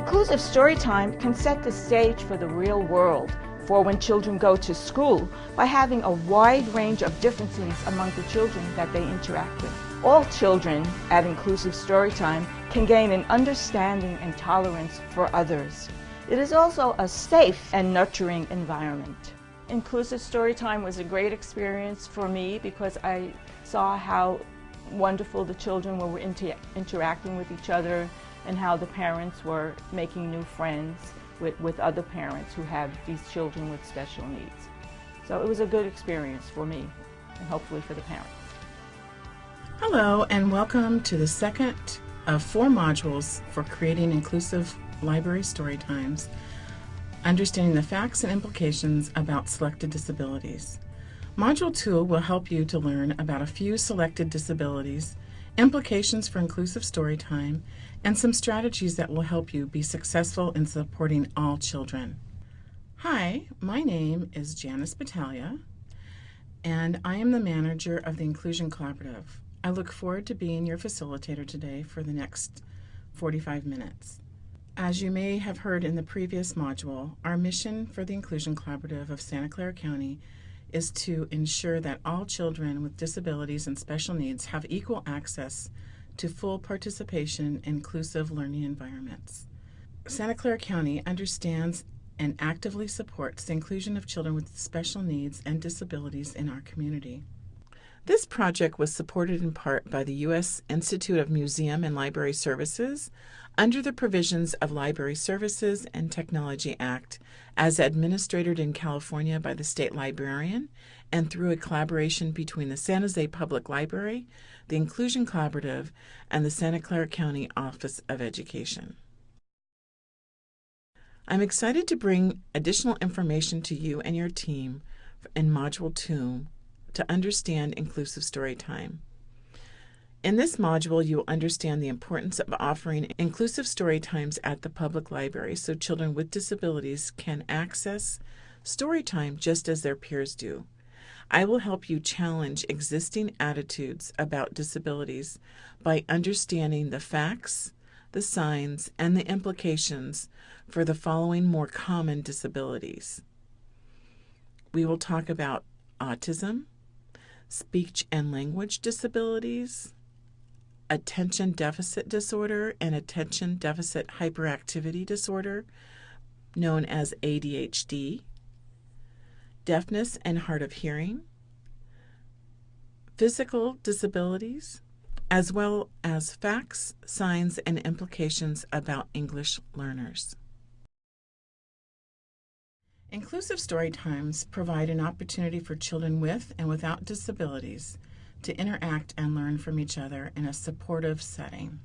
Inclusive storytime can set the stage for the real world for when children go to school by having a wide range of differences among the children that they interact with. All children at Inclusive Storytime can gain an understanding and tolerance for others. It is also a safe and nurturing environment. Inclusive Storytime was a great experience for me because I saw how wonderful the children were interacting with each other and how the parents were making new friends with other parents who have these children with special needs. So it was a good experience for me and hopefully for the parents. Hello and welcome to the second of 4 modules for creating inclusive library story times, understanding the facts and implications about selected disabilities. Module 2 will help you to learn about a few selected disabilities, implications for inclusive story time, and some strategies that will help you be successful in supporting all children. Hi, my name is Janice Battaglia, and I am the manager of the Inclusion Collaborative. I look forward to being your facilitator today for the next 45 minutes. As you may have heard in the previous module, our mission for the Inclusion Collaborative of Santa Clara County is to ensure that all children with disabilities and special needs have equal access to full participation in inclusive learning environments. Santa Clara County understands and actively supports the inclusion of children with special needs and disabilities in our community. This project was supported in part by the U.S. Institute of Museum and Library Services under the provisions of Library Services and Technology Act as administered in California by the State Librarian and through a collaboration between the San José Public Library, the Inclusion Collaborative, and the Santa Clara County Office of Education. I'm excited to bring additional information to you and your team in Module 2 to understand inclusive story time. In this module, you will understand the importance of offering inclusive story times at the public library so children with disabilities can access story time just as their peers do. I will help you challenge existing attitudes about disabilities by understanding the facts, the signs, and the implications for the following more common disabilities. We will talk about autism, speech and language disabilities, attention deficit disorder and attention deficit hyperactivity disorder, known as ADHD, deafness and hard of hearing, physical disabilities, as well as facts, signs, and implications about English learners. Inclusive story times provide an opportunity for children with and without disabilities to interact and learn from each other in a supportive setting.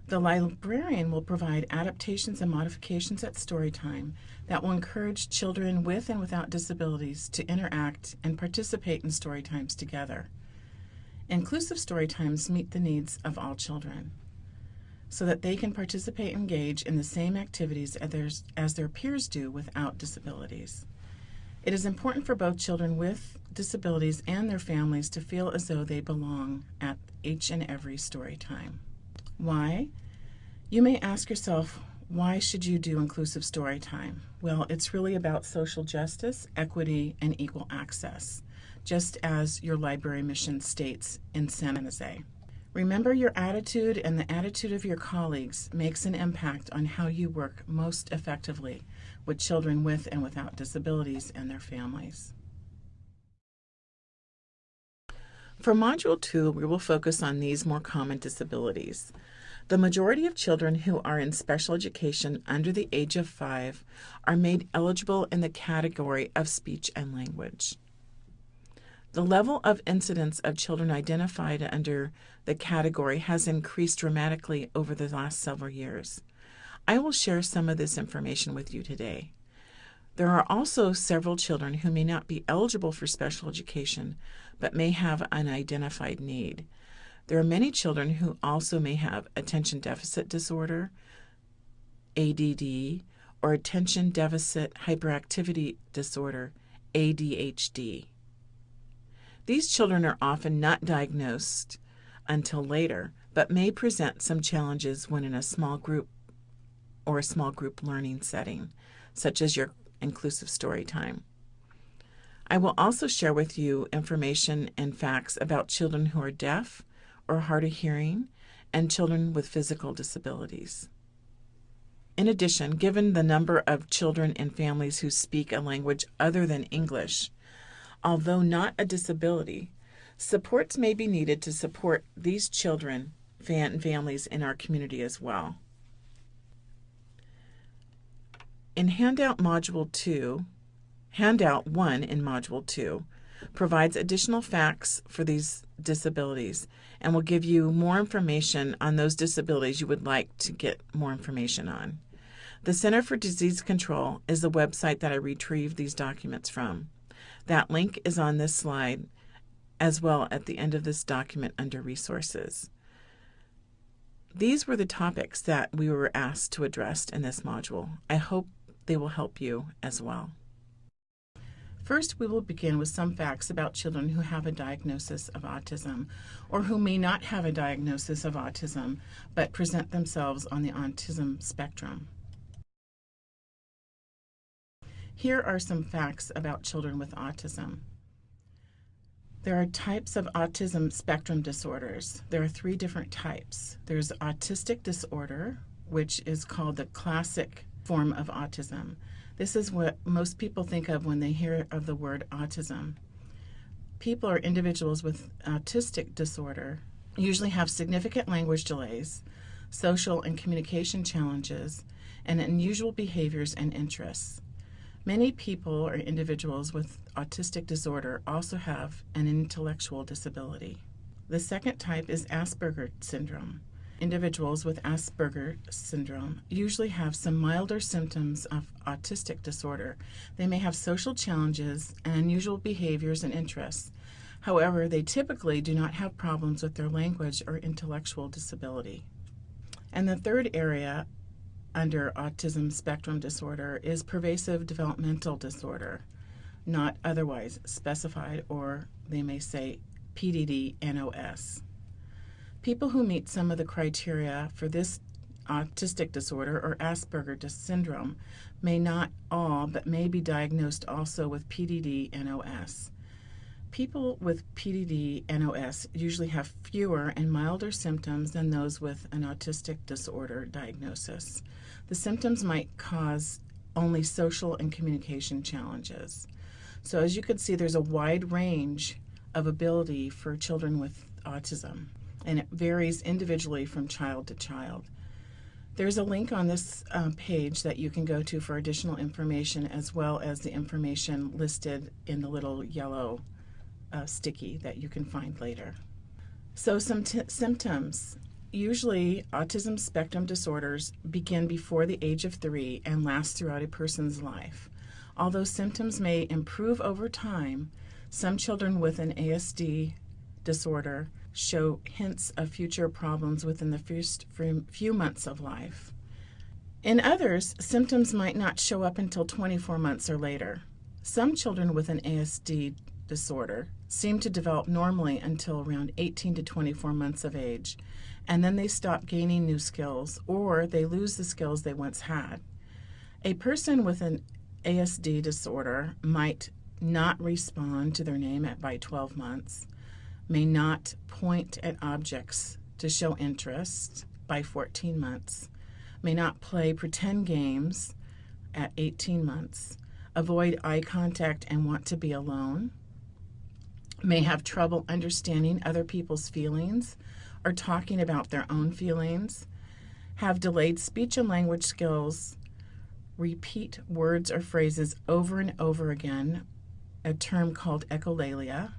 The librarian will provide adaptations and modifications at story time that will encourage children with and without disabilities to interact and participate in story times together. Inclusive story times meet the needs of all children so that they can participate and engage in the same activities as their peers do without disabilities. It is important for both children with disabilities and their families to feel as though they belong at each and every story time. Why? You may ask yourself, why should you do inclusive story time? Well, it's really about social justice, equity, and equal access, just as your library mission states in San Jose. Remember, your attitude and the attitude of your colleagues makes an impact on how you work most effectively with children with and without disabilities and their families. For Module 2, we will focus on these more common disabilities. The majority of children who are in special education under the age of 5 are made eligible in the category of speech and language. The level of incidence of children identified under the category has increased dramatically over the last several years. I will share some of this information with you today. There are also several children who may not be eligible for special education, but may have an identified need. There are many children who also may have attention deficit disorder, ADD, or attention deficit hyperactivity disorder, ADHD. These children are often not diagnosed until later, but may present some challenges when in a small group or a small group learning setting, such as your inclusive story time. I will also share with you information and facts about children who are deaf or hard of hearing and children with physical disabilities. In addition, given the number of children and families who speak a language other than English, although not a disability, supports may be needed to support these children and families in our community as well. In Handout 1 in Module 2 provides additional facts for these disabilities and will give you more information on those disabilities you would like to get more information on. The Center for Disease Control is the website that I retrieved these documents from. That link is on this slide as well at the end of this document under Resources. These were the topics that we were asked to address in this module. I hope they will help you as well. First, we will begin with some facts about children who have a diagnosis of autism or who may not have a diagnosis of autism but present themselves on the autism spectrum. Here are some facts about children with autism. There are types of autism spectrum disorders. There are 3 different types. There's autistic disorder, which is called the classic form of autism. This is what most people think of when they hear of the word autism. People or individuals with autistic disorder usually have significant language delays, social and communication challenges, and unusual behaviors and interests. Many people or individuals with autistic disorder also have an intellectual disability. The second type is Asperger syndrome. Individuals with Asperger syndrome usually have some milder symptoms of autistic disorder. They may have social challenges and unusual behaviors and interests. However, they typically do not have problems with their language or intellectual disability. And the third area under autism spectrum disorder is pervasive developmental disorder, not otherwise specified, or they may say PDD-NOS. People who meet some of the criteria for this autistic disorder or Asperger syndrome may not all, but may be diagnosed also with PDD-NOS. People with PDD-NOS usually have fewer and milder symptoms than those with an autistic disorder diagnosis. The symptoms might cause only social and communication challenges. So as you can see, there's a wide range of ability for children with autism, and it varies individually from child to child. There's a link on this page that you can go to for additional information, as well as the information listed in the little yellow sticky that you can find later. So some symptoms. Usually autism spectrum disorders begin before the age of 3 and last throughout a person's life. Although symptoms may improve over time, some children with an ASD disorder show hints of future problems within the first few months of life. In others, symptoms might not show up until 24 months or later. Some children with an ASD disorder seem to develop normally until around 18 to 24 months of age, and then they stop gaining new skills or they lose the skills they once had. A person with an ASD disorder might not respond to their name by 12 months, may not point at objects to show interest by 14 months, may not play pretend games at 18 months, avoid eye contact and want to be alone, may have trouble understanding other people's feelings or talking about their own feelings, have delayed speech and language skills, repeat words or phrases over and over again, a term called echolalia,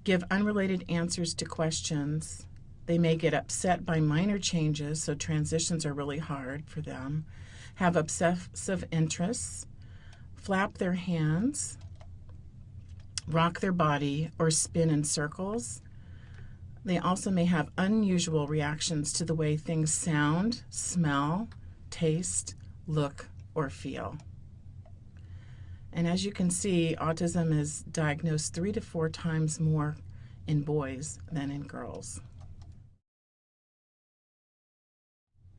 give unrelated answers to questions. They may get upset by minor changes, so transitions are really hard for them, have obsessive interests, flap their hands, rock their body, or spin in circles. They also may have unusual reactions to the way things sound, smell, taste, look, or feel. And as you can see, autism is diagnosed 3 to 4 times more in boys than in girls.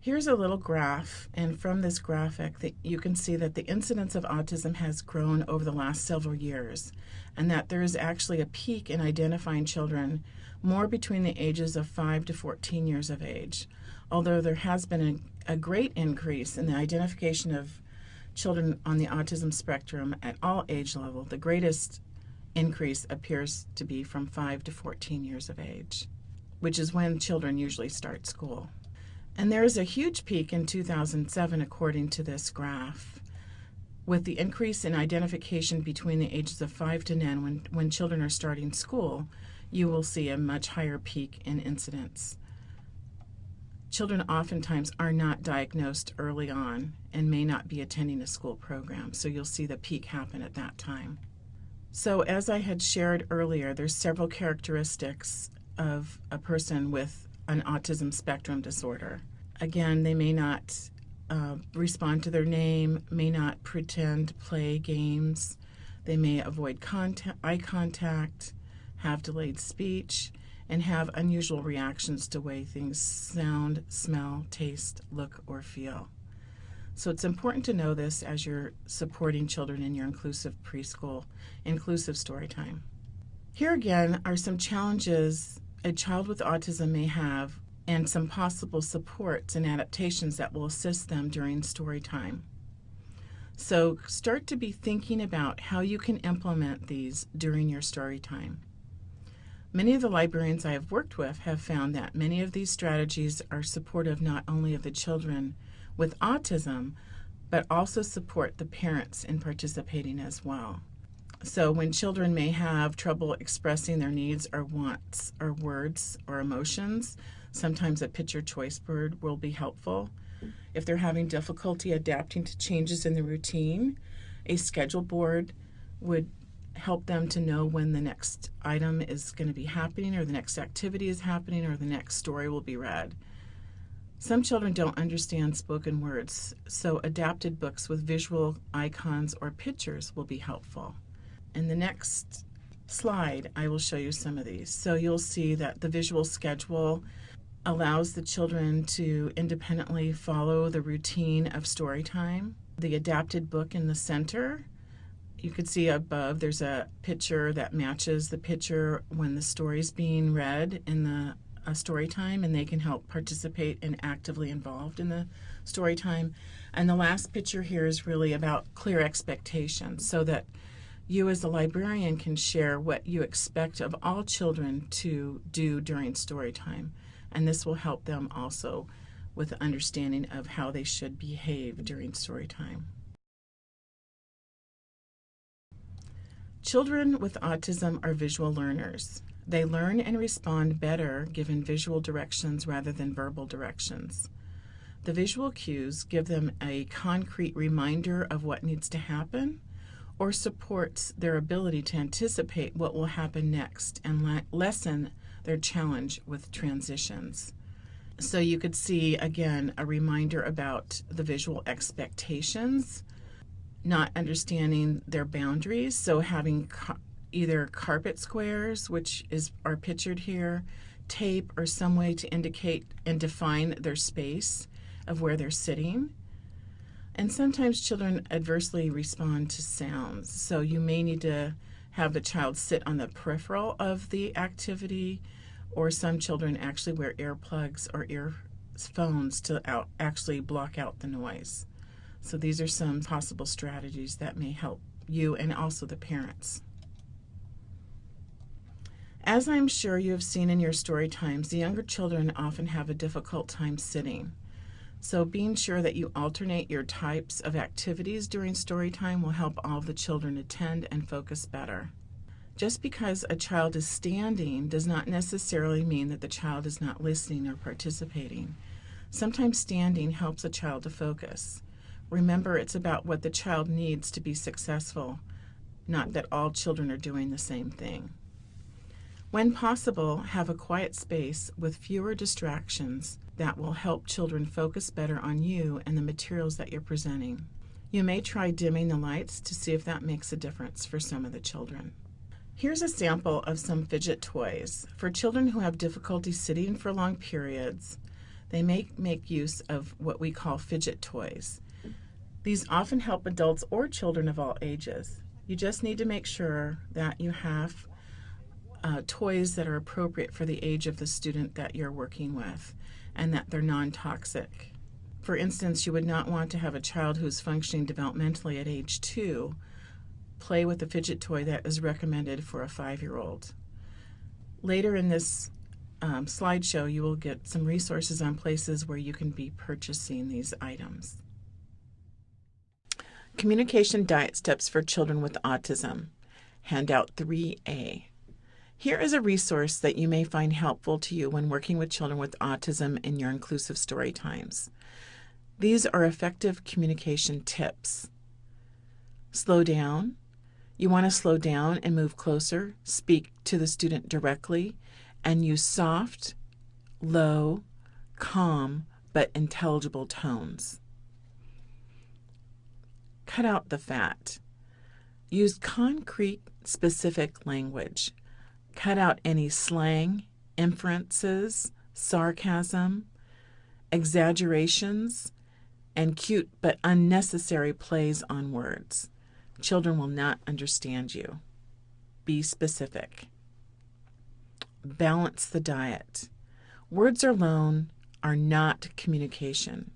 Here's a little graph, and from this graphic you can see that the incidence of autism has grown over the last several years, and that there is actually a peak in identifying children more between the ages of 5 to 14 years of age. Although there has been a great increase in the identification of children on the autism spectrum at all age levels, the greatest increase appears to be from 5 to 14 years of age, which is when children usually start school. And there is a huge peak in 2007 according to this graph. With the increase in identification between the ages of 5 to 9 when children are starting school, you will see a much higher peak in incidence. Children oftentimes are not diagnosed early on and may not be attending a school program, so you'll see the peak happen at that time. So as I had shared earlier, there's several characteristics of a person with an autism spectrum disorder. Again, they may not respond to their name, may not pretend to play games, they may avoid eye contact, have delayed speech, and have unusual reactions to the way things sound, smell, taste, look, or feel. So it's important to know this as you're supporting children in your inclusive preschool, inclusive story time. Here again are some challenges a child with autism may have and some possible supports and adaptations that will assist them during story time. So start to be thinking about how you can implement these during your story time. Many of the librarians I have worked with have found that many of these strategies are supportive not only of the children with autism, but also support the parents in participating as well. So when children may have trouble expressing their needs or wants or words or emotions, sometimes a picture choice board will be helpful. If they're having difficulty adapting to changes in the routine, a schedule board would help them to know when the next item is going to be happening, or the next activity is happening, or the next story will be read. Some children don't understand spoken words, so adapted books with visual icons or pictures will be helpful. In the next slide, I will show you some of these. So you'll see that the visual schedule allows the children to independently follow the routine of story time. The adapted book in the center, you can see above there's a picture that matches the picture when the story is being read in the story time, and they can help participate and actively involved in the story time. And the last picture here is really about clear expectations, so that you as a librarian can share what you expect of all children to do during story time. And this will help them also with the understanding of how they should behave during story time. Children with autism are visual learners. They learn and respond better given visual directions rather than verbal directions. The visual cues give them a concrete reminder of what needs to happen, or supports their ability to anticipate what will happen next and lessen their challenge with transitions. So you could see, again, a reminder about the visual expectations, not understanding their boundaries, so having either carpet squares, which are pictured here, tape, or some way to indicate and define their space of where they're sitting. And sometimes children adversely respond to sounds, so you may need to have the child sit on the peripheral of the activity, or some children actually wear earplugs or earphones to actually block out the noise. So these are some possible strategies that may help you and also the parents. As I'm sure you have seen in your story times, the younger children often have a difficult time sitting. So being sure that you alternate your types of activities during story time will help all of the children attend and focus better. Just because a child is standing does not necessarily mean that the child is not listening or participating. Sometimes standing helps a child to focus. Remember, it's about what the child needs to be successful, not that all children are doing the same thing. When possible, have a quiet space with fewer distractions that will help children focus better on you and the materials that you're presenting. You may try dimming the lights to see if that makes a difference for some of the children. Here's a sample of some fidget toys. For children who have difficulty sitting for long periods, they may make use of what we call fidget toys. These often help adults or children of all ages. You just need to make sure that you have toys that are appropriate for the age of the student that you're working with and that they're non-toxic. For instance, you would not want to have a child who's functioning developmentally at age 2 play with a fidget toy that is recommended for a 5-year-old. Later in this slideshow, you will get some resources on places where you can be purchasing these items. Communication Diet Steps for Children with Autism, Handout 3A. Here is a resource that you may find helpful to you when working with children with autism in your inclusive story times. These are effective communication tips. Slow down. You want to slow down and move closer, speak to the student directly, and use soft, low, calm, but intelligible tones. Cut out the fat. Use concrete, specific language. Cut out any slang, inferences, sarcasm, exaggerations, and cute but unnecessary plays on words. Children will not understand you. Be specific. Balance the diet. Words alone are not communication.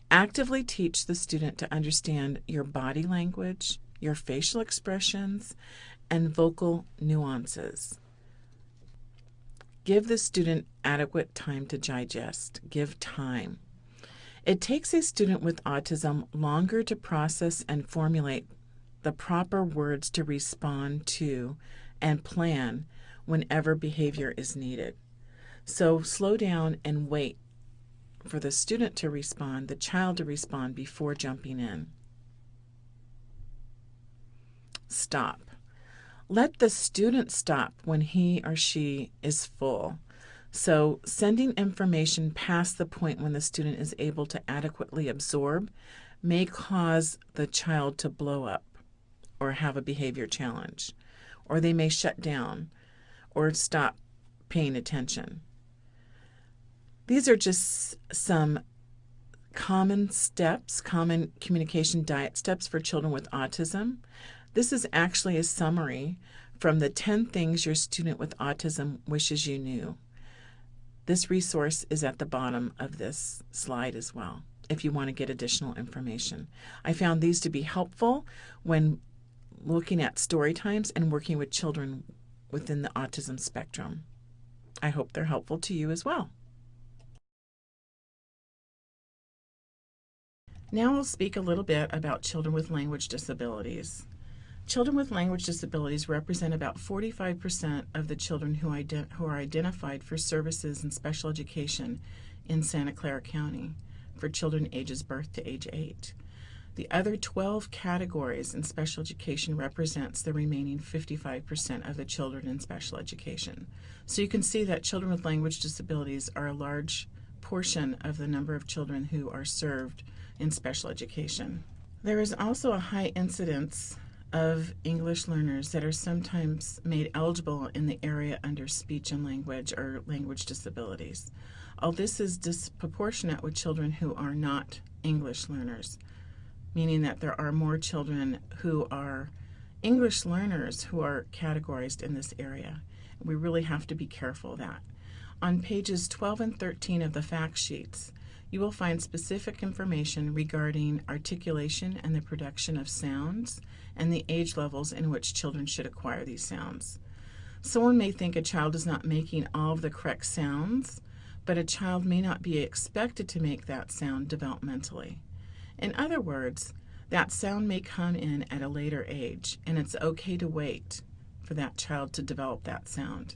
Actively teach the student to understand your body language, your facial expressions, and vocal nuances. Give the student adequate time to digest. Give time. It takes a student with autism longer to process and formulate the proper words to respond to and plan whenever behavior is needed. So slow down and wait for the student to respond, the child to respond before jumping in. Stop. Let the student stop when he or she is full. So sending information past the point when the student is able to adequately absorb may cause the child to blow up or have a behavior challenge, or they may shut down or stop paying attention. These are just some common steps, common communication diet steps for children with autism. This is actually a summary from the 10 things your student with autism wishes you knew. This resource is at the bottom of this slide as well, if you want to get additional information. I found these to be helpful when looking at story times and working with children within the autism spectrum. I hope they're helpful to you as well. Now I'll speak a little bit about children with language disabilities. Children with language disabilities represent about 45% of the children who are identified for services in special education in Santa Clara County for children ages birth to age 8. The other 12 categories in special education represents the remaining 55% of the children in special education. So you can see that children with language disabilities are a large portion of the number of children who are served in special education. There is also a high incidence of English learners that are sometimes made eligible in the area under speech and language or language disabilities. All this is disproportionate with children who are not English learners, meaning that there are more children who are English learners who are categorized in this area. We really have to be careful of that. On pages 12 and 13 of the fact sheets, you will find specific information regarding articulation and the production of sounds and the age levels in which children should acquire these sounds. Someone may think a child is not making all of the correct sounds, but a child may not be expected to make that sound developmentally. In other words, that sound may come in at a later age, and it's okay to wait for that child to develop that sound.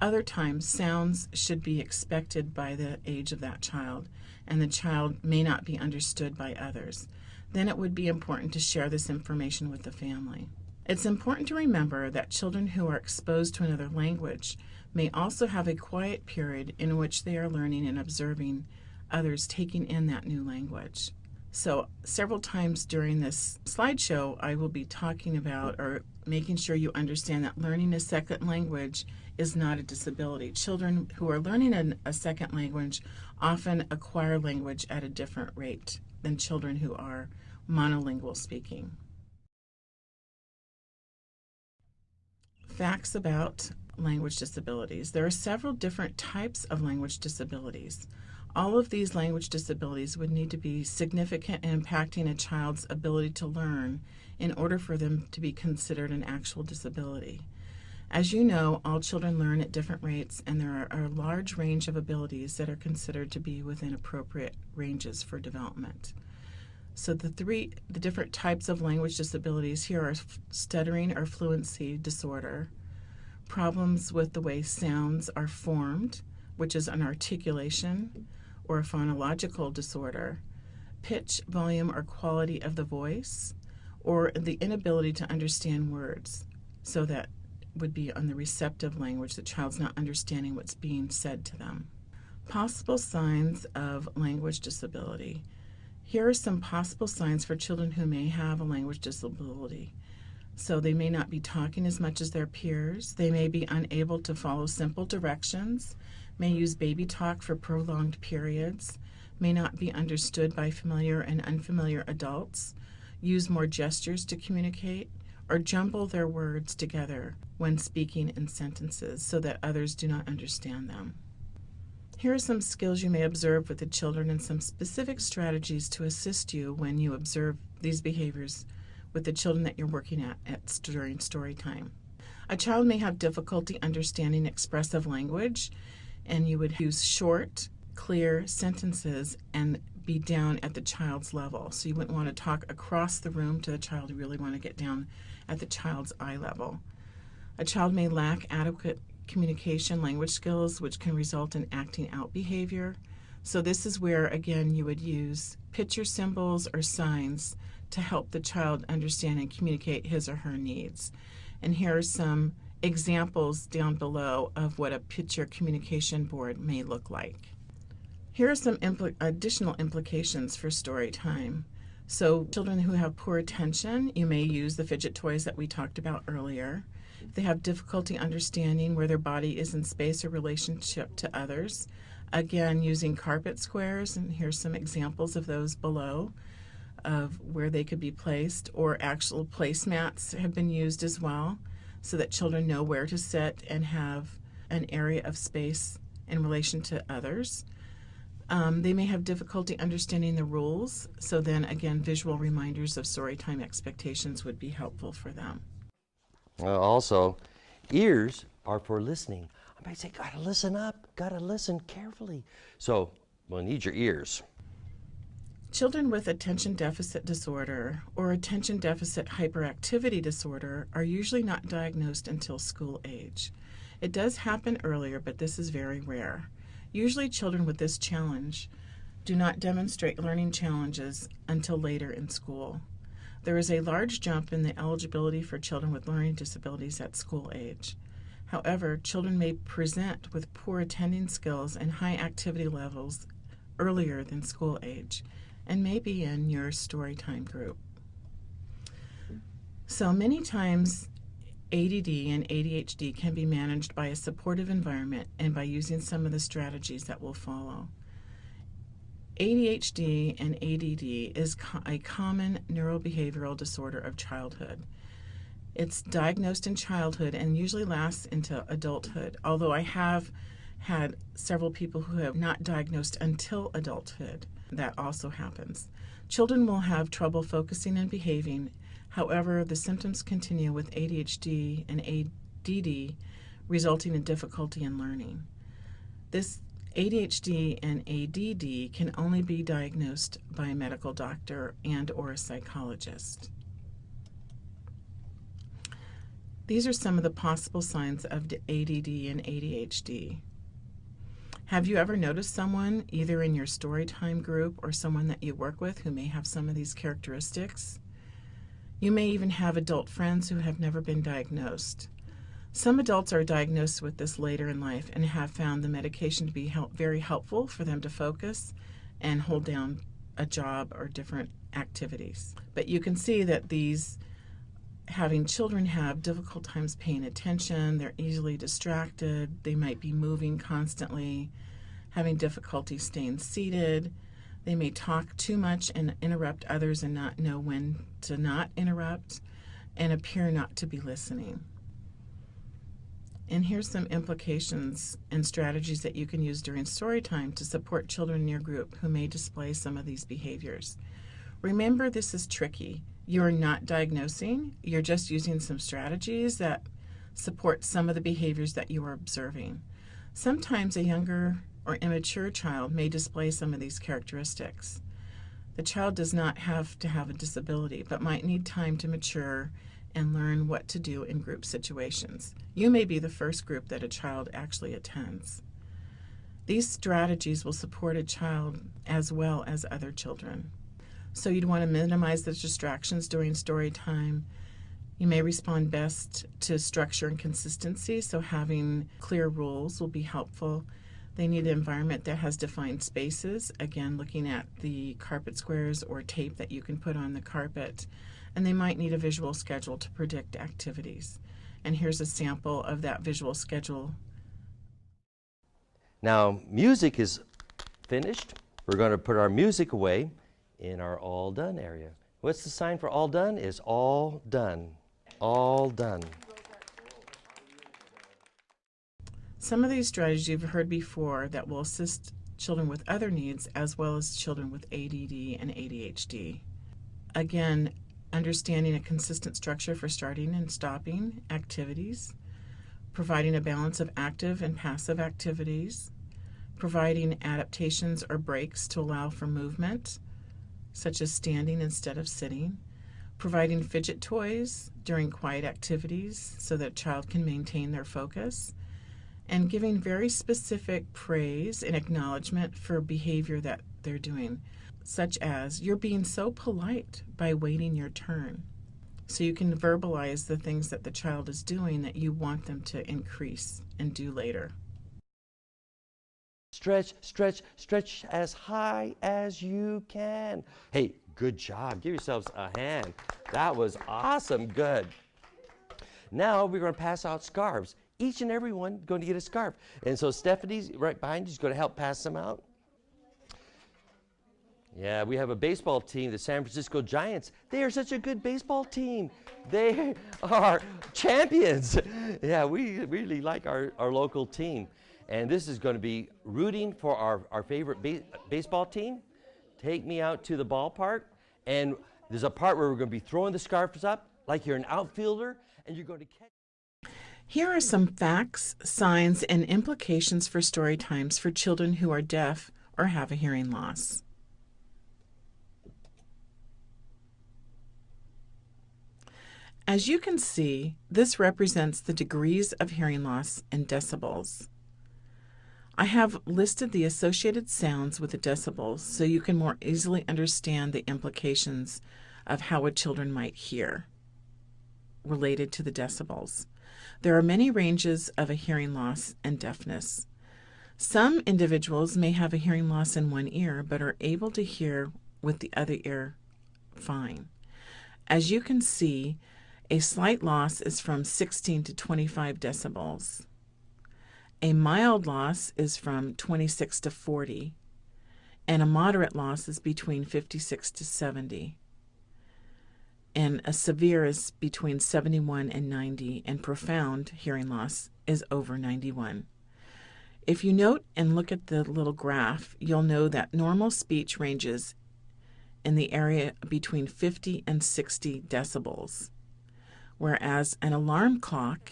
Other times, sounds should be expected by the age of that child, and the child may not be understood by others. Then it would be important to share this information with the family. It's important to remember that children who are exposed to another language may also have a quiet period in which they are learning and observing others taking in that new language. So several times during this slideshow, I will be talking about or making sure you understand that learning a second language is not a disability. Children who are learning a second language often acquire language at a different rate than children who are monolingual speaking. Facts about language disabilities. There are several different types of language disabilities. All of these language disabilities would need to be significant in impacting a child's ability to learn in order for them to be considered an actual disability. As you know, all children learn at different rates, and there are a large range of abilities that are considered to be within appropriate ranges for development. So the different types of language disabilities here are stuttering or fluency disorder, problems with the way sounds are formed, which is an articulation or a phonological disorder, pitch, volume, or quality of the voice, or the inability to understand words. So that would be on the receptive language, the child's not understanding what's being said to them. Possible signs of language disability. Here are some possible signs for children who may have a language disability. So they may not be talking as much as their peers. They may be unable to follow simple directions, may use baby talk for prolonged periods, may not be understood by familiar and unfamiliar adults, use more gestures to communicate, or jumble their words together when speaking in sentences so that others do not understand them. Here are some skills you may observe with the children and some specific strategies to assist you when you observe these behaviors with the children that you're working at during story time. A child may have difficulty understanding expressive language, and you would use short, clear sentences and be down at the child's level. So you wouldn't want to talk across the room to the child. You really want to get down at the child's eye level. A child may lack adequate communication language skills, which can result in acting out behavior. So this is where, again, you would use picture symbols or signs to help the child understand and communicate his or her needs. And here are some examples down below of what a picture communication board may look like. Here are some additional implications for story time. So children who have poor attention, you may use the fidget toys that we talked about earlier. If they have difficulty understanding where their body is in space or relationship to others, again, using carpet squares, and here's some examples of those below of where they could be placed, or actual placemats have been used as well so that children know where to sit and have an area of space in relation to others. They may have difficulty understanding the rules, so then again, visual reminders of story time expectations would be helpful for them. Also, ears are for listening. I might say, gotta listen up, gotta listen carefully. So, we'll need your ears. Children with attention deficit disorder or attention deficit hyperactivity disorder are usually not diagnosed until school age. It does happen earlier, but this is very rare. Usually children with this challenge do not demonstrate learning challenges until later in school. There is a large jump in the eligibility for children with learning disabilities at school age. However, children may present with poor attending skills and high activity levels earlier than school age and may be in your story time group. So many times ADD and ADHD can be managed by a supportive environment and by using some of the strategies that will follow. ADHD and ADD is a common neurobehavioral disorder of childhood. It's diagnosed in childhood and usually lasts into adulthood, although I have had several people who have not diagnosed until adulthood. That also happens. Children will have trouble focusing and behaving. However, the symptoms continue with ADHD and ADD, resulting in difficulty in learning. This ADHD and ADD can only be diagnosed by a medical doctor and or a psychologist. These are some of the possible signs of ADD and ADHD. Have you ever noticed someone, either in your story time group or someone that you work with, who may have some of these characteristics? You may even have adult friends who have never been diagnosed. Some adults are diagnosed with this later in life and have found the medication to be very helpful for them to focus and hold down a job or different activities. But you can see that these having children have difficult times paying attention, they're easily distracted, they might be moving constantly, having difficulty staying seated, they may talk too much and interrupt others and not know when to not interrupt, and appear not to be listening. And here's some implications and strategies that you can use during story time to support children in your group who may display some of these behaviors. Remember, this is tricky. You're not diagnosing, you're just using some strategies that support some of the behaviors that you are observing. Sometimes a younger or immature child may display some of these characteristics. The child does not have to have a disability, but might need time to mature and learn what to do in group situations. You may be the first group that a child actually attends. These strategies will support a child as well as other children. So you'd want to minimize the distractions during story time. You may respond best to structure and consistency, so having clear rules will be helpful. They need an environment that has defined spaces, again looking at the carpet squares or tape that you can put on the carpet. And they might need a visual schedule to predict activities. And here's a sample of that visual schedule. Now, music is finished. We're going to put our music away in our all done area. What's the sign for all done? Is all done. All done. Some of these strategies you've heard before that will assist children with other needs as well as children with ADD and ADHD. Again, understanding a consistent structure for starting and stopping activities, providing a balance of active and passive activities, providing adaptations or breaks to allow for movement, such as standing instead of sitting, providing fidget toys during quiet activities so that a child can maintain their focus, and giving very specific praise and acknowledgement for behavior that they're doing, such as, you're being so polite by waiting your turn. So you can verbalize the things that the child is doing that you want them to increase and do later. Stretch, stretch, stretch as high as you can. Hey, good job. Give yourselves a hand. That was awesome. Good. Now we're going to pass out scarves. Each and every one going to get a scarf. And so Stephanie's right behind you. She's going to help pass them out. Yeah, we have a baseball team, the San Francisco Giants. They are such a good baseball team. They are champions. Yeah, we really like our local team. And this is going to be rooting for our favorite baseball team. Take me out to the ballpark. And there's a part where we're going to be throwing the scarves up like you're an outfielder, and you're going to catch. Here are some facts, signs, and implications for story times for children who are deaf or have a hearing loss. As you can see, this represents the degrees of hearing loss in decibels. I have listed the associated sounds with the decibels so you can more easily understand the implications of how a children might hear related to the decibels. There are many ranges of a hearing loss and deafness. Some individuals may have a hearing loss in one ear but are able to hear with the other ear fine. As you can see, a slight loss is from 16 to 25 decibels. A mild loss is from 26 to 40, and a moderate loss is between 56 to 70. And a severe is between 71 and 90, and profound hearing loss is over 91. If you note and look at the little graph, you'll know that normal speech ranges in the area between 50 and 60 decibels, whereas an alarm clock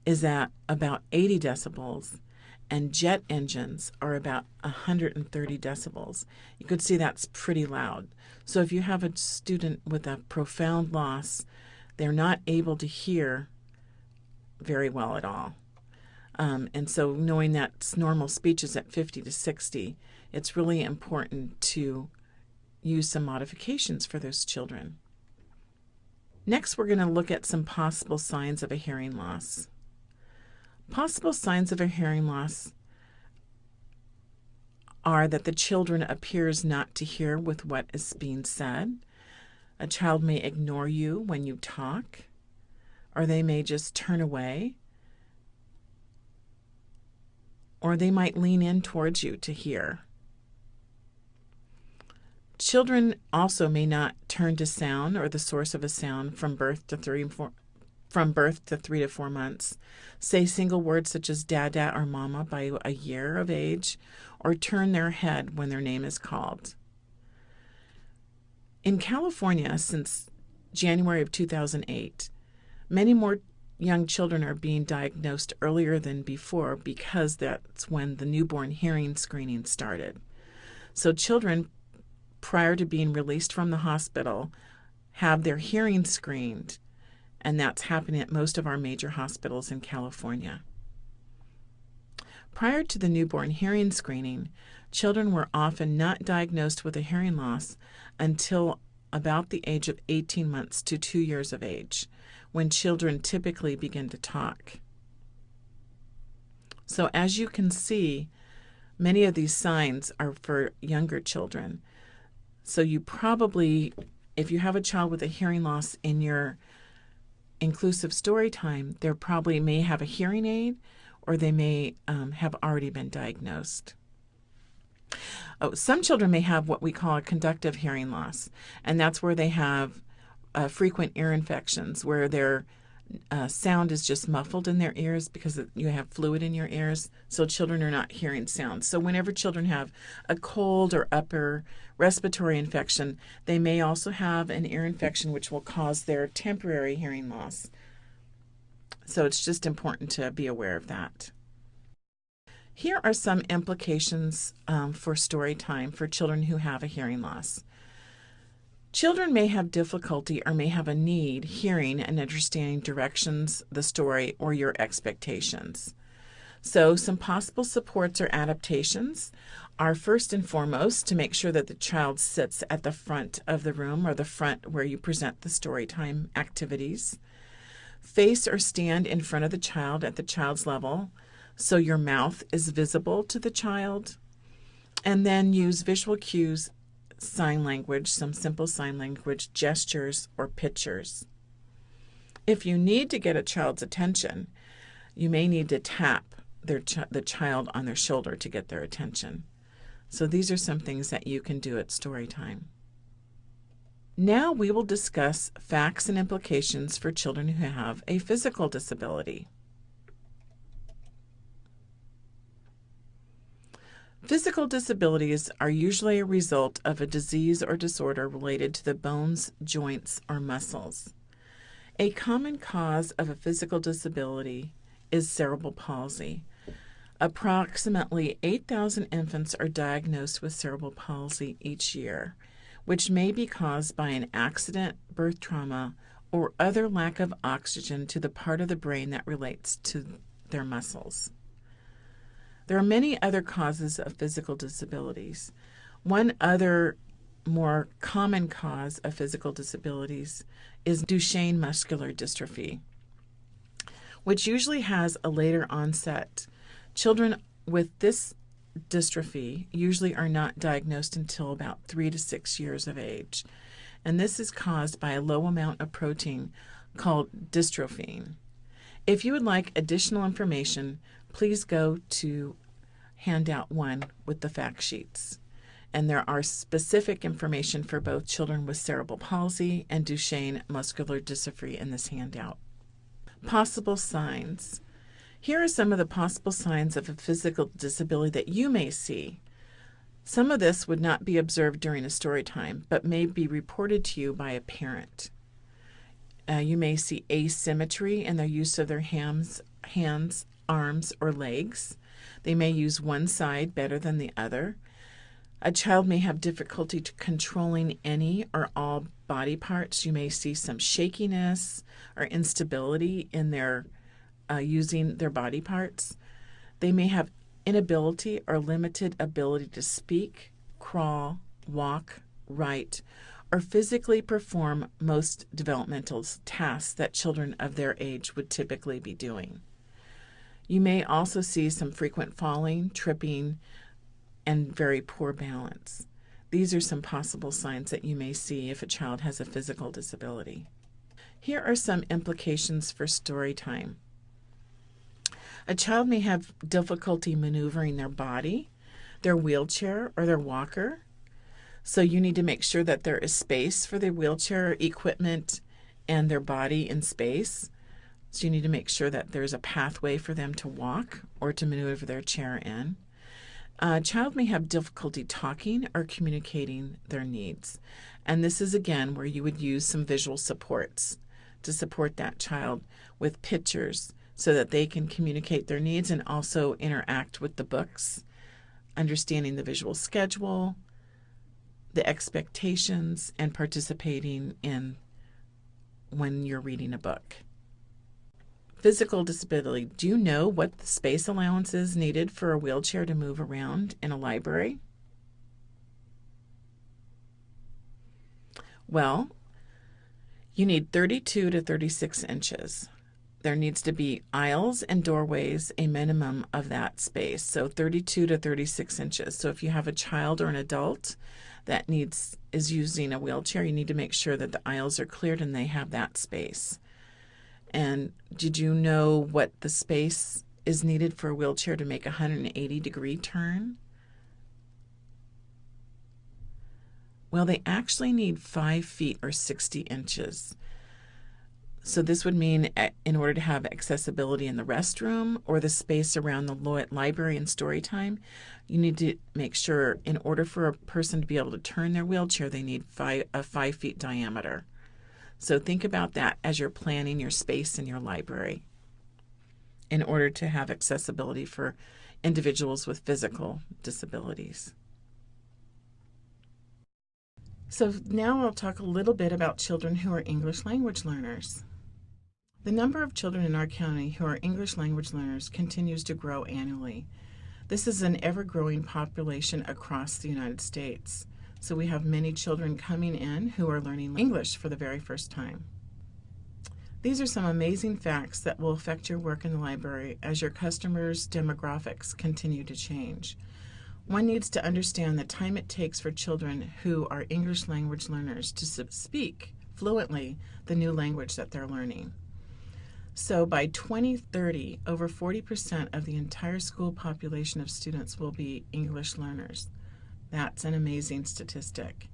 is at about 80 decibels, and jet engines are about 130 decibels. You could see that's pretty loud. So if you have a student with a profound loss, they're not able to hear very well at all. And so knowing that normal speech is at 50 to 60, it's really important to use some modifications for those children. Next, we're going to look at some possible signs of a hearing loss. Possible signs of a hearing loss are that the children appears not to hear with what is being said. A child may ignore you when you talk. or they may just turn away, or they might lean in towards you to hear. Children also may not turn to sound or the source of a sound from birth to 3 to 4 months, say single words such as dada or mama by a year of age, or turn their head when their name is called. In California, since January of 2008, many more young children are being diagnosed earlier than before because that's when the newborn hearing screening started. So children, prior to being released from the hospital, have their hearing screened, and that's happening at most of our major hospitals in California. Prior to the newborn hearing screening, children were often not diagnosed with a hearing loss until about the age of 18 months to 2 years of age, when children typically begin to talk. So as you can see, many of these signs are for younger children. So you probably, if you have a child with a hearing loss in your inclusive story time, they probably may have a hearing aid, or they may have already been diagnosed. Some children may have what we call a conductive hearing loss, and that's where they have frequent ear infections, where their sound is just muffled in their ears because you have fluid in your ears, so children are not hearing sound. So whenever children have a cold or upper respiratory infection, they may also have an ear infection which will cause their temporary hearing loss. So it's just important to be aware of that. Here are some implications for story time for children who have a hearing loss. Children may have difficulty or may have a need hearing and understanding directions, the story, or your expectations. So some possible supports or adaptations are first and foremost to make sure that the child sits at the front of the room or the front where you present the story time activities. Face or stand in front of the child at the child's level so your mouth is visible to the child. And then use visual cues, sign language, some simple sign language, gestures, or pictures. If you need to get a child's attention, you may need to tap the child on their shoulder to get their attention. So these are some things that you can do at story time. Now we will discuss facts and implications for children who have a physical disability. Physical disabilities are usually a result of a disease or disorder related to the bones, joints, or muscles. A common cause of a physical disability is cerebral palsy. Approximately 8,000 infants are diagnosed with cerebral palsy each year, which may be caused by an accident, birth trauma, or other lack of oxygen to the part of the brain that relates to their muscles. There are many other causes of physical disabilities. One other more common cause of physical disabilities is Duchenne muscular dystrophy, which usually has a later onset. Children with this dystrophy usually are not diagnosed until about 3 to 6 years of age, and this is caused by a low amount of protein called dystrophin. If you would like additional information, please go to handout 1 with the fact sheets. And there are specific information for both children with cerebral palsy and Duchenne muscular dystrophy in this handout. Possible signs. Here are some of the possible signs of a physical disability that you may see. Some of this would not be observed during a story time, but may be reported to you by a parent. You may see asymmetry in their use of their hands, arms, or legs. They may use one side better than the other. A child may have difficulty controlling any or all body parts. You may see some shakiness or instability in their using their body parts. They may have inability or limited ability to speak, crawl, walk, write, or physically perform most developmental tasks that children of their age would typically be doing. You may also see some frequent falling, tripping, and very poor balance. These are some possible signs that you may see if a child has a physical disability. Here are some implications for story time. A child may have difficulty maneuvering their body, their wheelchair, or their walker. So you need to make sure that there is space for the wheelchair equipment and their body in space. So you need to make sure that there's a pathway for them to walk or to maneuver their chair in. A child may have difficulty talking or communicating their needs. And this is, again, where you would use some visual supports to support that child with pictures so that they can communicate their needs and also interact with the books, understanding the visual schedule, the expectations, and participating in when you're reading a book. Physical disability. Do you know what the space allowance is needed for a wheelchair to move around in a library? Well, you need 32 to 36 inches. There needs to be aisles and doorways, a minimum of that space, so 32 to 36 inches. So if you have a child or an adult that is using a wheelchair, you need to make sure that the aisles are cleared and they have that space. And did you know what the space is needed for a wheelchair to make a 180-degree turn? Well, they actually need 5 feet or 60 inches. So this would mean in order to have accessibility in the restroom or the space around the library and story time, you need to make sure in order for a person to be able to turn their wheelchair, they need a 5 feet diameter. So think about that as you're planning your space in your library in order to have accessibility for individuals with physical disabilities. So now I'll talk a little bit about children who are English language learners. The number of children in our county who are English language learners continues to grow annually. This is an ever-growing population across the United States. So we have many children coming in who are learning English for the very first time. These are some amazing facts that will affect your work in the library as your customers' demographics continue to change. One needs to understand the time it takes for children who are English language learners to speak fluently the new language that they're learning. So by 2030, over 40% of the entire school population of students will be English learners. That's an amazing statistic.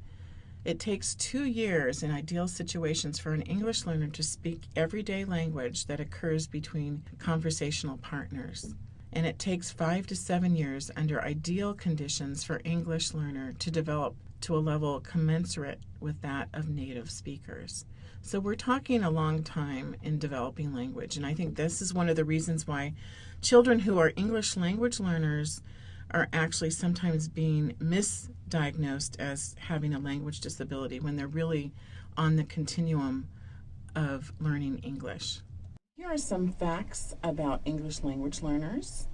It takes 2 years in ideal situations for an English learner to speak everyday language that occurs between conversational partners. And it takes 5 to 7 years under ideal conditions for English learner to develop to a level commensurate with that of native speakers. So we're talking a long time in developing language, and I think this is one of the reasons why children who are English language learners are actually sometimes being misdiagnosed as having a language disability when they're really on the continuum of learning English. Here are some facts about English language learners,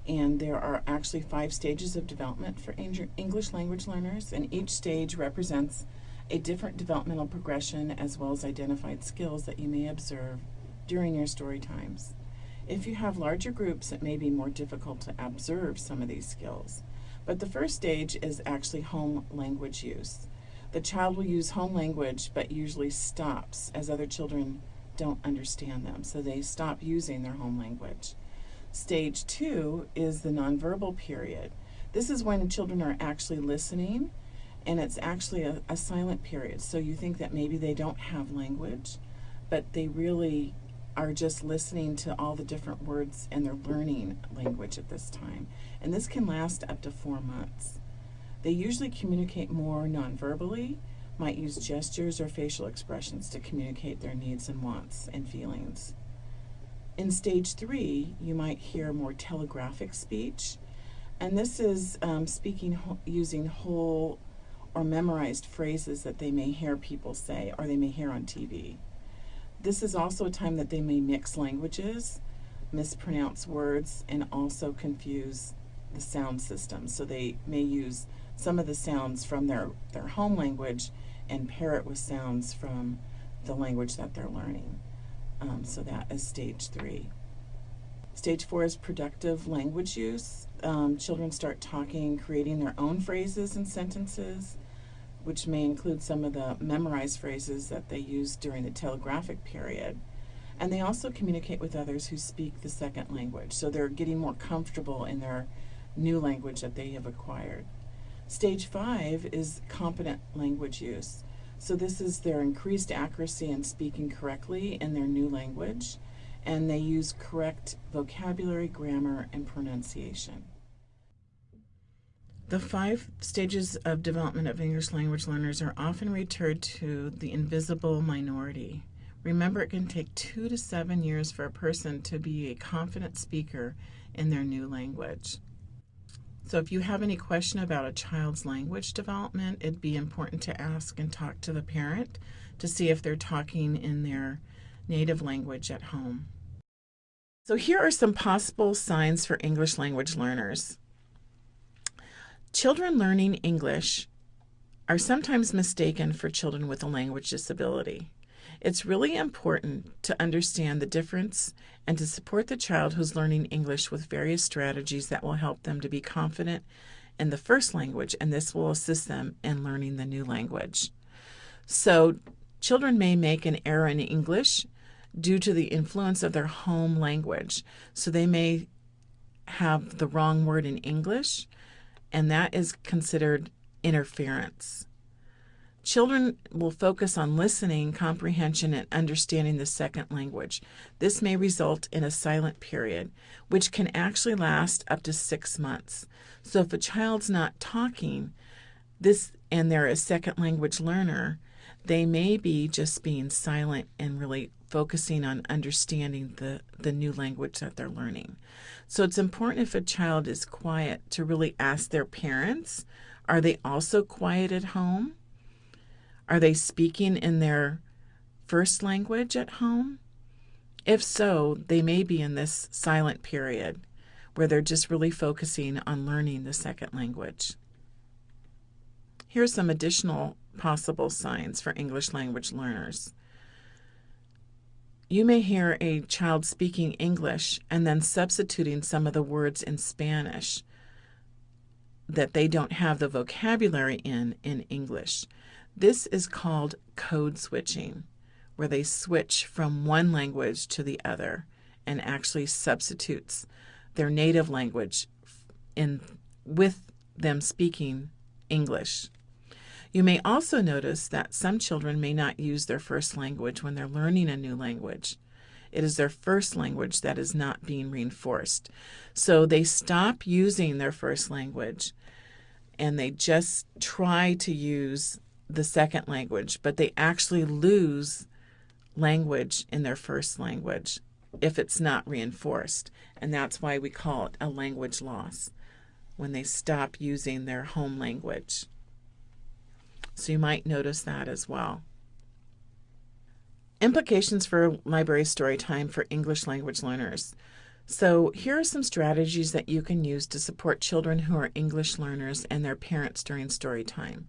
and there are actually 5 stages of development for English language learners, and each stage represents a different developmental progression as well as identified skills that you may observe during your story times. If you have larger groups, it may be more difficult to observe some of these skills. But the first stage is actually home language use. The child will use home language but usually stops as other children don't understand them, so they stop using their home language. Stage 2 is the nonverbal period. This is when children are actually listening, and it's actually a silent period. So you think that maybe they don't have language, but they really are just listening to all the different words and they're learning language at this time. And this can last up to 4 months. They usually communicate more non-verbally, might use gestures or facial expressions to communicate their needs and wants and feelings. In stage 3, you might hear more telegraphic speech, and this is speaking using whole or memorized phrases that they may hear people say or they may hear on TV. This is also a time that they may mix languages, mispronounce words, and also confuse the sound system. So they may use some of the sounds from their home language and pair it with sounds from the language that they're learning. So that is stage 3. Stage 4 is productive language use. Children start talking, creating their own phrases and sentences. which may include some of the memorized phrases that they used during the telegraphic period. And they also communicate with others who speak the second language, so they're getting more comfortable in their new language that they have acquired. Stage 5 is competent language use. So this is their increased accuracy in speaking correctly in their new language, and they use correct vocabulary, grammar, and pronunciation. The 5 stages of development of English language learners are often referred to the invisible minority. Remember, it can take 2 to 7 years for a person to be a confident speaker in their new language. So if you have any question about a child's language development, it'd be important to ask and talk to the parent to see if they're talking in their native language at home. So here are some possible signs for English language learners. Children learning English are sometimes mistaken for children with a language disability. It's really important to understand the difference and to support the child who's learning English with various strategies that will help them to be confident in the first language, and this will assist them in learning the new language. So children may make an error in English due to the influence of their home language. So they may have the wrong word in English, and that is considered interference. Children will focus on listening, comprehension, and understanding the second language. This may result in a silent period, which can actually last up to 6 months. So if a child's not talking and they're a second language learner, they may be just being silent and really focusing on understanding the new language that they're learning. So it's important if a child is quiet to really ask their parents, are they also quiet at home? Are they speaking in their first language at home? If so, they may be in this silent period where they're just really focusing on learning the second language. Here's some additional possible signs for English language learners. You may hear a child speaking English and then substituting some of the words in Spanish that they don't have the vocabulary in English. This is called code switching, where they switch from one language to the other and actually substitutes their native language with them speaking English. You may also notice that some children may not use their first language when they're learning a new language. It is their first language that is not being reinforced. So they stop using their first language and they just try to use the second language, but they actually lose language in their first language if it's not reinforced. And that's why we call it a language loss, when they stop using their home language. So you might notice that as well. Implications for library story time for English language learners. So here are some strategies that you can use to support children who are English learners and their parents during story time.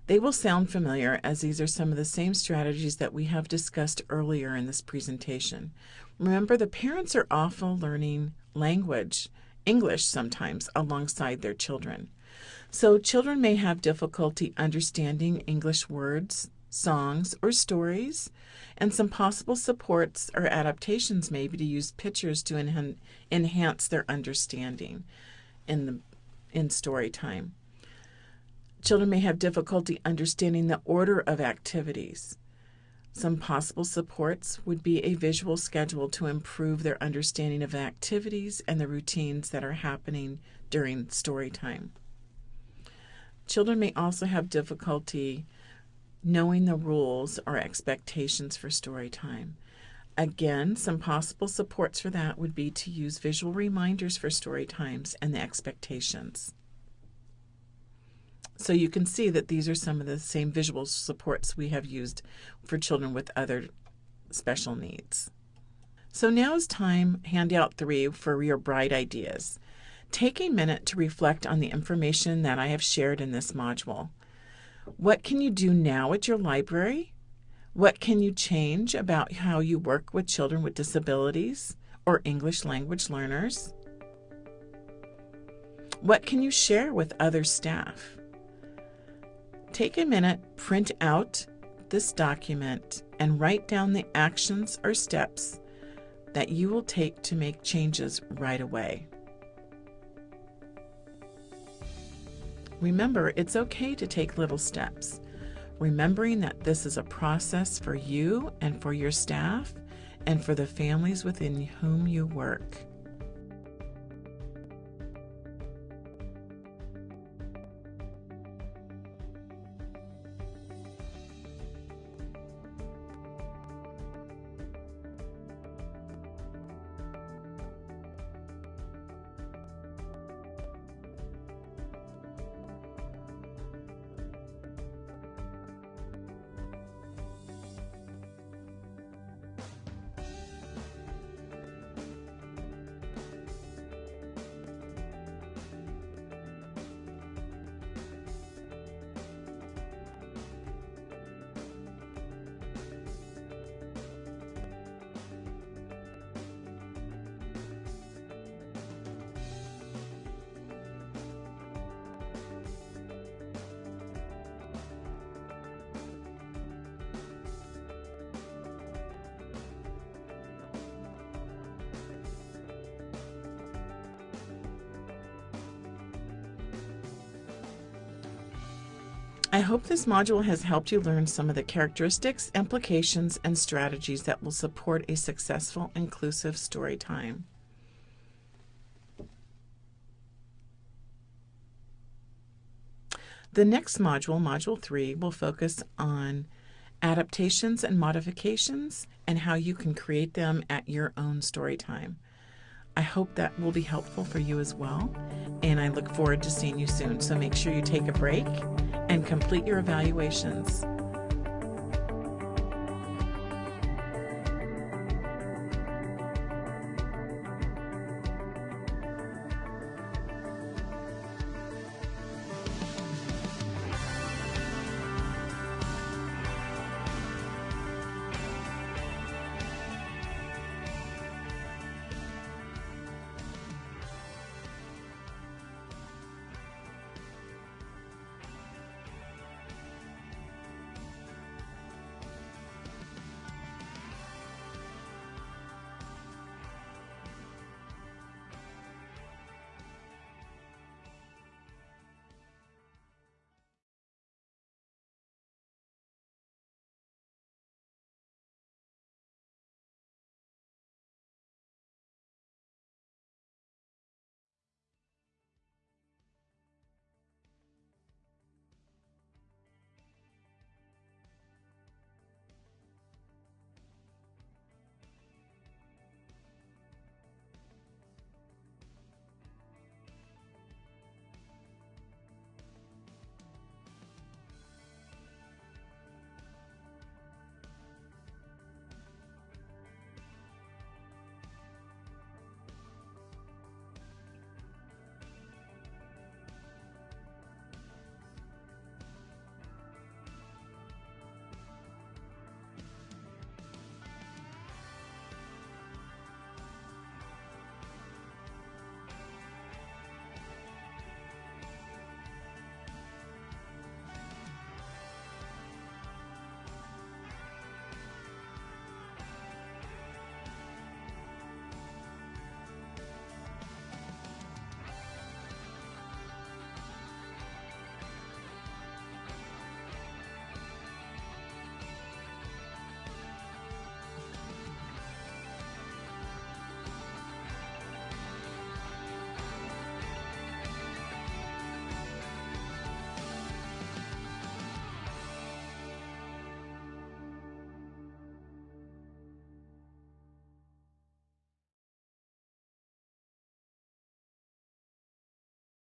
They will sound familiar, as these are some of the same strategies that we have discussed earlier in this presentation. Remember, the parents are often learning language, English sometimes, alongside their children. So children may have difficulty understanding English words, songs, or stories, and some possible supports or adaptations may be to use pictures to enhance their understanding in story time. Children may have difficulty understanding the order of activities. Some possible supports would be a visual schedule to improve their understanding of activities and the routines that are happening during story time. Children may also have difficulty knowing the rules or expectations for story time. Again, some possible supports for that would be to use visual reminders for story times and the expectations. So you can see that these are some of the same visual supports we have used for children with other special needs. So now is time, handout 3, for your bright ideas. Take a minute to reflect on the information that I have shared in this module. What can you do now at your library? What can you change about how you work with children with disabilities or English language learners? What can you share with other staff? take a minute, print out this document, and write down the actions or steps that you will take to make changes right away. Remember, it's okay to take little steps, remembering that this is a process for you and for your staff and for the families within whom you work. I hope this module has helped you learn some of the characteristics, implications, and strategies that will support a successful, inclusive story time. The next module, Module 3, will focus on adaptations and modifications and how you can create them at your own story time. I hope that will be helpful for you as well, and I look forward to seeing you soon. So make sure you take a break and complete your evaluations.